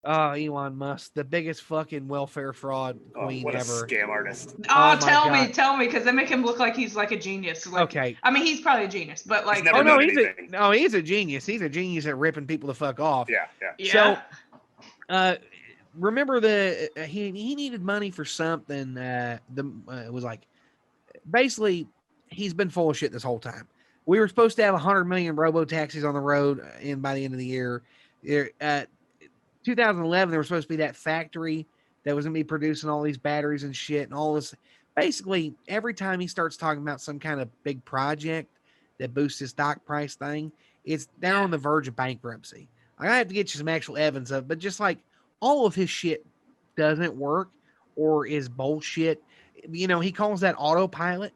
Oh, Elon Musk, the biggest fucking welfare fraud queen what a ever. scam artist. Oh Oh, my God. tell me, because they make him look like he's like a genius. Like, Okay. I mean, he's probably a genius, but like, never Oh no, known he's anything. he's a genius. He's a genius at ripping people the fuck off. Yeah. So, yeah, remember he needed money for something. It was like basically he's been full of shit this whole time. We were supposed to have 100 million robo taxis on the road by the end of the year. 2011, there was supposed to be that factory that was going to be producing all these batteries and shit and all this. Basically, every time he starts talking about some kind of big project that boosts his stock price thing, they're on the verge of bankruptcy. I have to get you some actual evidence of, but just like all of his shit doesn't work or is bullshit. You know, he calls that autopilot,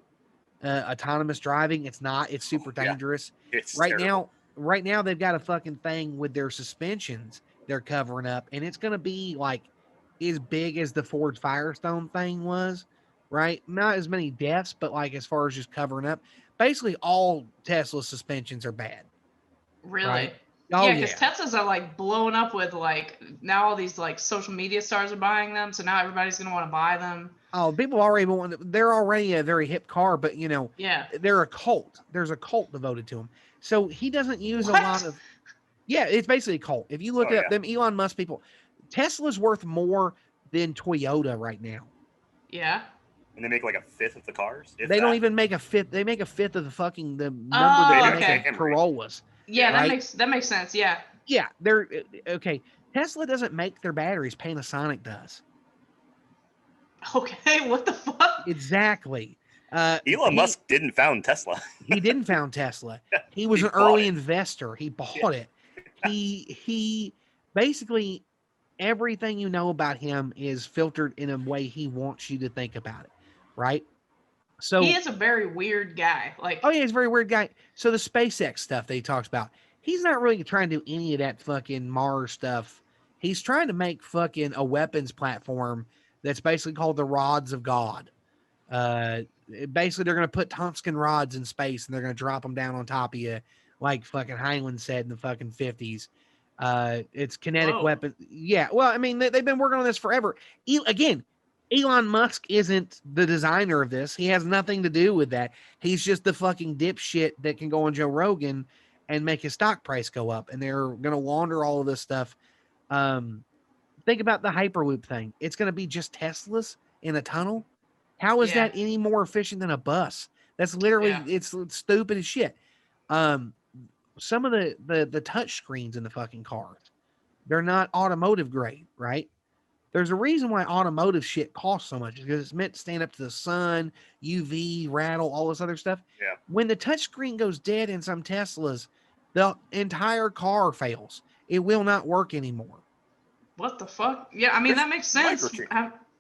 autonomous driving. It's not. It's super dangerous. It's Right terrible. now they've got a fucking thing with their suspensions they're covering up, and it's gonna be like as big as the Ford Firestone thing was, right? Not as many deaths, but like as far as just covering up, basically all Tesla suspensions are bad, really. right? Oh Yeah, because yeah. Teslas are like blowing up with like now all these like social media stars are buying them, so now everybody's gonna want to buy them. Oh, people already want. They're already a very hip car, but you know, Yeah. they're a cult. There's a cult devoted to them. So he doesn't use a What? lot of. Yeah, it's basically a cult. If you look Oh, up yeah. them Elon Musk people, Tesla's worth more than Toyota right now. Yeah. And they make like a fifth of the cars. They don't even make a fifth. They make a fifth of the fucking the number that Oh, they Maybe make okay. of Corollas. Yeah, Right? that makes sense. Yeah. Yeah, they're okay. Tesla doesn't make their batteries. Panasonic does. Okay. What the fuck? Exactly. Elon Musk didn't found Tesla. He didn't found Tesla. He was He an bought early it. investor. He bought it. He basically everything you know about him is filtered in a way he wants you to think about it, right? He So, is a very weird guy. oh Like, yeah, he's a very weird guy. So the SpaceX stuff that he talks about, he's not really trying to do any of that fucking Mars stuff. He's trying to make fucking a weapons platform that's basically called the Rods of God. Uh, Basically, they're going to put tungsten rods in space and they're going to drop them down on top of you, like fucking Heinlein said in the fucking 50s. It's kinetic whoa. weapon. Yeah, well, I mean, they've been working on this forever. Again, Elon Musk isn't the designer of this. He has nothing to do with that. He's just the fucking dipshit that can go on Joe Rogan and make his stock price go up. And they're going to launder all of this stuff. Um, think about the Hyperloop thing. It's going to be just Teslas in a tunnel. How is Yeah. that any more efficient than a bus? That's literally Yeah. it's stupid as shit. Um, some of the touch screens in the fucking cars, they're not automotive grade, right? There's a reason why automotive shit costs so much because it's meant to stand up to the sun, UV, rattle, all this other stuff. Yeah. When the touch screen goes dead in some Teslas, the entire car fails. It will not work anymore. What the fuck? Yeah, I mean There's that makes sense.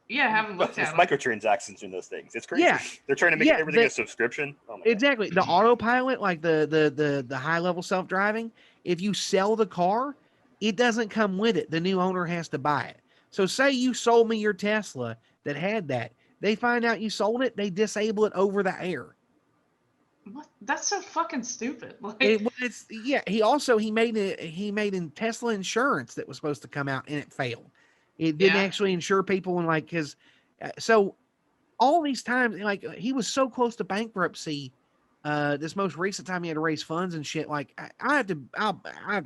Yeah, haven't looked There's at them. microtransactions in those things. It's crazy. Yeah. They're trying to make Yeah, everything the- a subscription. Oh my Exactly. The autopilot, like the high level self driving, if you sell the car, it doesn't come with it. The new owner has to buy it. So say you sold me your Tesla that had that. They find out you sold it, they disable it over the air. What? That's so fucking stupid. Like, He made in Tesla insurance that was supposed to come out and it failed. It didn't Yeah. actually insure people and like his so all these times, like he was so close to bankruptcy. This most recent time he had to raise funds and shit. Like I have to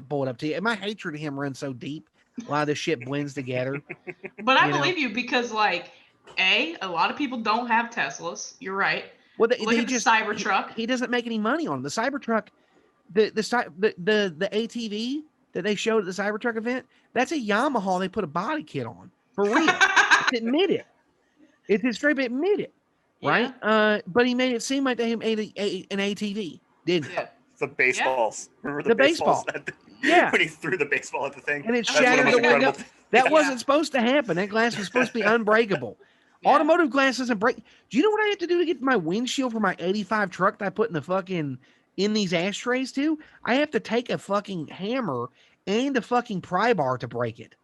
pull it up to you. My hatred of him runs so deep. A lot of this shit blends together. but I you know? believe you because like, a lot of people don't have Teslas. You're right. Well, Look at the Cybertruck. He doesn't make any money on them. The Cybertruck, the ATV that they showed at the Cybertruck event, that's a Yamaha. They put a body kit on for real. Admit it. It's straight up admit it. Right? Yeah. But he made it seem like they made an ATV, didn't he? Yeah. The baseballs. Remember The baseball. Yeah. When he threw the baseball at the thing. And it That's one of shattered most the window. incredible things. That wasn't supposed to happen. That glass was supposed to be unbreakable. Yeah. Automotive glass doesn't break. Do you know what I have to do to get my windshield for my 85 truck that I put in these ashtrays too? I have to take a fucking hammer and a fucking pry bar to break it.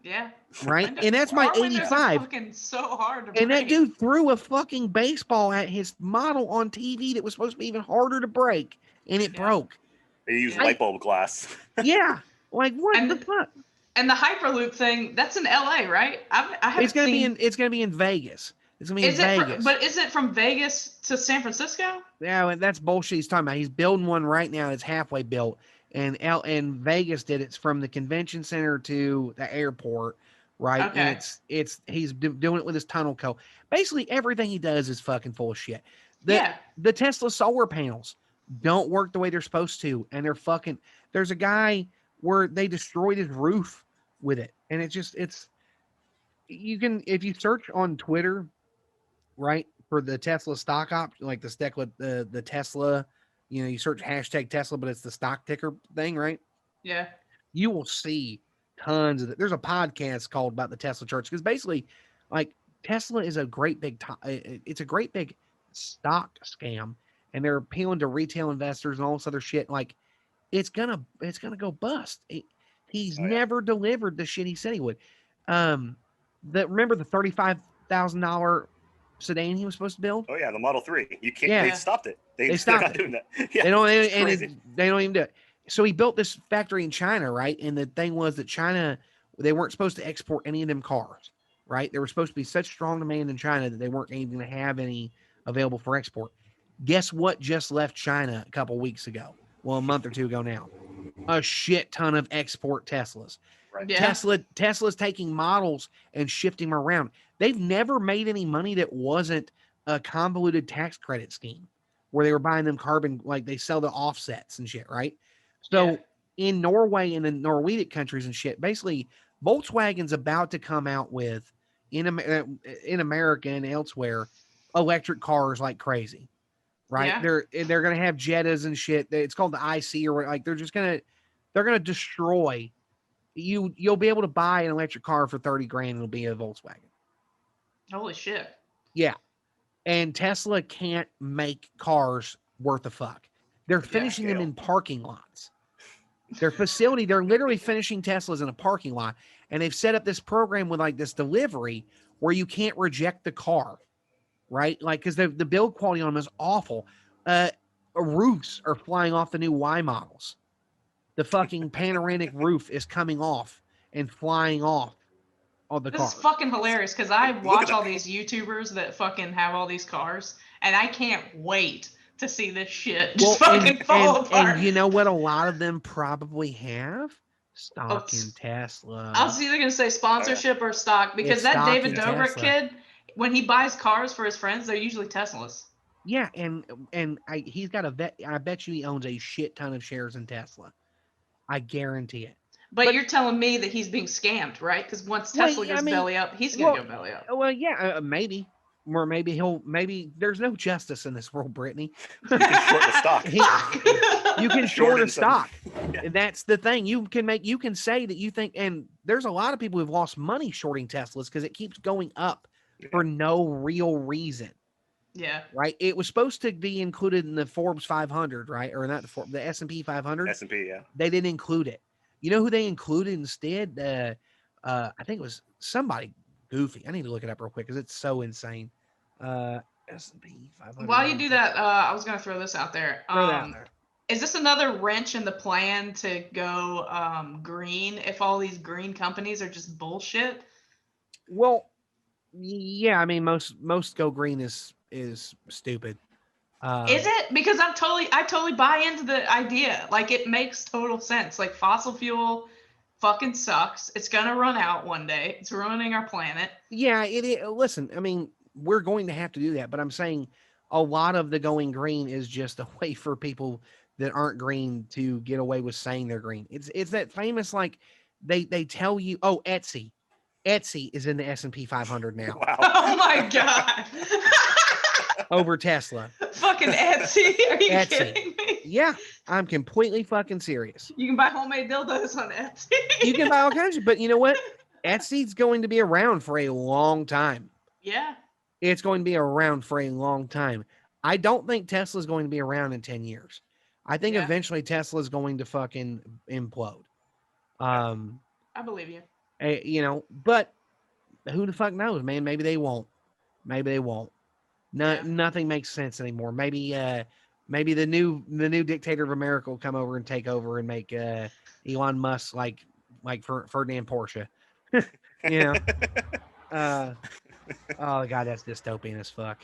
Yeah. Right? And that's my Our windows are 85. fucking so hard to break. And that dude threw a fucking baseball at his model on TV that was supposed to be even harder to break, and it broke. They use light bulb glass. Yeah. Like, what And the fuck? And the Hyperloop thing, that's in LA, right? I haven't It's gonna seen. be in Vegas. It's gonna be in Is it? Vegas. But is it from Vegas to San Francisco? Yeah, and that's bullshit he's talking about. He's building one right now. It's halfway built, and Vegas did it's from the convention center to the airport, right? And Okay. he's doing it with his tunnel code. Basically, everything he does is fucking full of shit. Yeah. The Tesla solar panels don't work the way they're supposed to, and they're fucking. There's a guy where they destroyed his roof with it, and it's you can if you search on Twitter, right, for the Tesla stock option, like the Tesla, you search hashtag Tesla, but it's the stock ticker thing, right? Yeah. You will see tons of it. There's a podcast called about the Tesla church because basically, like Tesla is a great big, it's a great big stock scam, and they're appealing to retail investors and all this other shit. Like it's gonna go bust. He's never delivered the shit he said he would. Remember the $35,000 sedan he was supposed to build? Oh yeah, the Model 3. You can't. Yeah. They stopped it. They stopped They're not it. doing that. Yeah, They don't, it's crazy. they don't even do it. So he built this factory in China, right? And the thing was that China, they weren't supposed to export any of them cars, right? There was supposed to be such strong demand in China that they weren't even going to have any available for export. Guess what just left China a couple weeks ago? Well, a month or two ago now. A shit ton of export Teslas. Right. Yeah. Tesla's taking models and shifting them around. They've never made any money that wasn't a convoluted tax credit scheme where they were buying them carbon, like they sell the offsets and shit, right? So in Norway and the Nordic countries and shit, basically Volkswagen's about to come out with in America and elsewhere electric cars like crazy, right? Yeah. They're gonna have Jettas and shit. It's called the IC or like they're gonna destroy you. You'll be able to buy an electric car for 30 grand. It'll be a Volkswagen. Holy shit. Yeah. And Tesla can't make cars worth a fuck. They're finishing them in parking lots. Their facility, they're literally finishing Teslas in a parking lot. And they've set up this program with like this delivery where you can't reject the car, right? Like, because the build quality on them is awful. Roofs are flying off the new Y models. The fucking panoramic roof is coming off and flying off on the This cars. is fucking hilarious because I watch all these YouTubers that fucking have all these cars, and I can't wait to see this shit just fucking fall apart. And you know what? A lot of them probably have stock in Tesla. I was either gonna say sponsorship or stock because that David Dobrik kid, when he buys cars for his friends, they're usually Teslas. Yeah, and he's got I bet you he owns a shit ton of shares in Tesla. I guarantee it. But you're telling me that he's being scammed, right? Because once Tesla goes belly up, he's gonna go belly up. Well, yeah, maybe. Or maybe there's no justice in this world, Brittany. You can short the stock. You can short a stock. Yeah. That's the thing. You can say that you think, and there's a lot of people who've lost money shorting Teslas because it keeps going up for no real reason. Yeah. Right. It was supposed to be included in the Forbes 500, right? Or not the S&P 500. S&P, yeah. They didn't include it. You know who they included instead? I think it was somebody goofy. I need to look it up real quick because it's so insane. S&P 500. While you do that, I was going to throw this out there. Throw that out there. Is this another wrench in the plan to go green if all these green companies are just bullshit? Well, yeah. I mean, most go green is stupid. Is it? Because I totally buy into the idea. Like, it makes total sense. Like, fossil fuel fucking sucks. It's gonna run out one day. It's ruining our planet. Yeah, listen, I mean, we're going to have to do that, but I'm saying a lot of the going green is just a way for people that aren't green to get away with saying they're green. It's that famous, like, they tell you, oh, Etsy is in the S&P 500 now. Wow. Oh my god. Over Tesla. Fucking Etsy? Are you kidding me? Yeah, I'm completely fucking serious. You can buy homemade dildos on Etsy. You can buy all kinds of, but you know what? Etsy's going to be around for a long time. Yeah. It's going to be around for a long time. I don't think Tesla's going to be around in 10 years. I think eventually Tesla's going to fucking implode. I believe you. You know, but who the fuck knows, man? Maybe they won't. Maybe they won't. Nothing makes sense anymore. Maybe the new dictator of America will come over and take over and make Elon Musk like like for Ferdinand Porsche. You know, oh god, that's dystopian as fuck.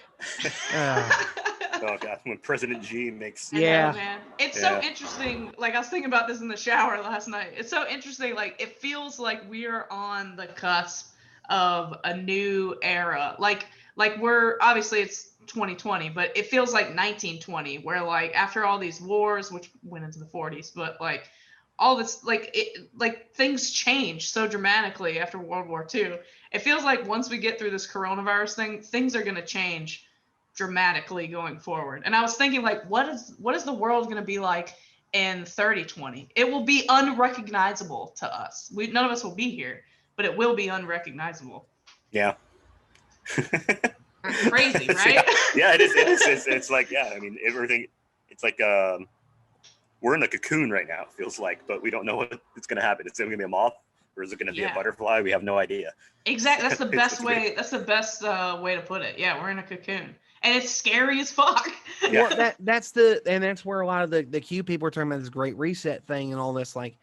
Oh god, when President G makes I know, Yeah. man. It's Yeah. so interesting. Like I was thinking about this in the shower last night. It's so interesting. Like it feels like we're on the cusp of a new era. Like we're obviously it's 2020, but it feels like 1920, where like after all these wars, which went into the 40s, but like all this like things changed so dramatically after World War II. It feels like once we get through this coronavirus thing, things are gonna change dramatically going forward. And I was thinking like what is the world going to be like in 3020? It will be unrecognizable to us. None of us will be here, but it will be unrecognizable. Yeah. Crazy, right? Yeah, it is. It's like, yeah, I mean, everything, it's like, we're in a cocoon right now, feels like, but we don't know what it's going to happen. It's going to be a moth, or is it going to be a butterfly? We have no idea. Exactly. That's the best way. That's the best way to put it. Yeah, we're in a cocoon, and it's scary as fuck. Well, that's where a lot of the Q people are talking about this great reset thing and all this. Like,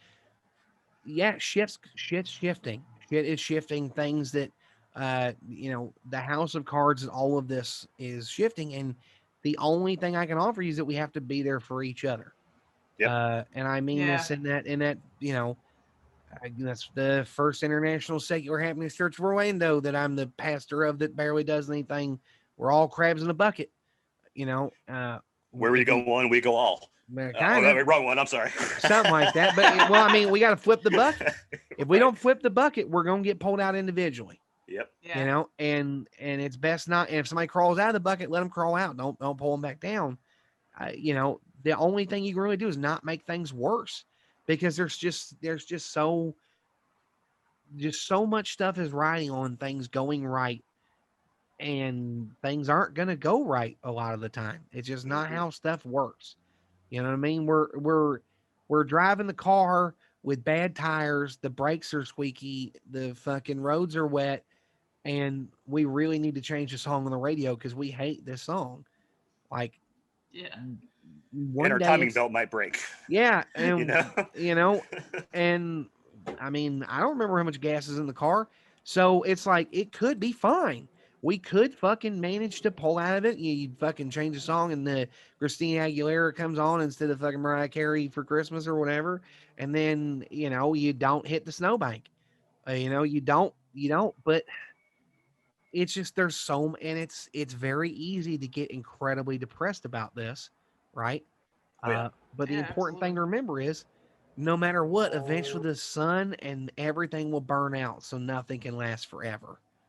yeah, shit's shifting. Shit is shifting. Things that, the house of cards and all of this is shifting, and the only thing I can offer you is that we have to be there for each other. Yep. And I mean this in that that's the First International Secular Happiness Church of Orlando that I'm the pastor of that barely does anything. We're all crabs in a bucket, Where we go one, we go all. Wrong one. I'm sorry. Something like that. But well, I mean, we got to flip the bucket. If we don't flip the bucket, we're gonna get pulled out individually. Yep. Yeah. And it's best not. And if somebody crawls out of the bucket, let them crawl out. Don't pull them back down. The only thing you can really do is not make things worse, because there's just so much stuff is riding on things going right, and things aren't going to go right a lot of the time. It's just not how stuff works. You know what I mean? We're driving the car with bad tires, the brakes are squeaky, the fucking roads are wet, and we really need to change the song on the radio because we hate this song. Like, yeah, and our timing belt might break. Yeah, and and I mean, I don't remember how much gas is in the car, so it's like it could be fine. We could fucking manage to pull out of it. You fucking change the song, and the Christina Aguilera comes on instead of fucking Mariah Carey for Christmas or whatever, and then you don't hit the snowbank. You don't. But it's just and it's very easy to get incredibly depressed about this, right? But the important thing to remember is no matter what, eventually the sun and everything will burn out, so nothing can last forever.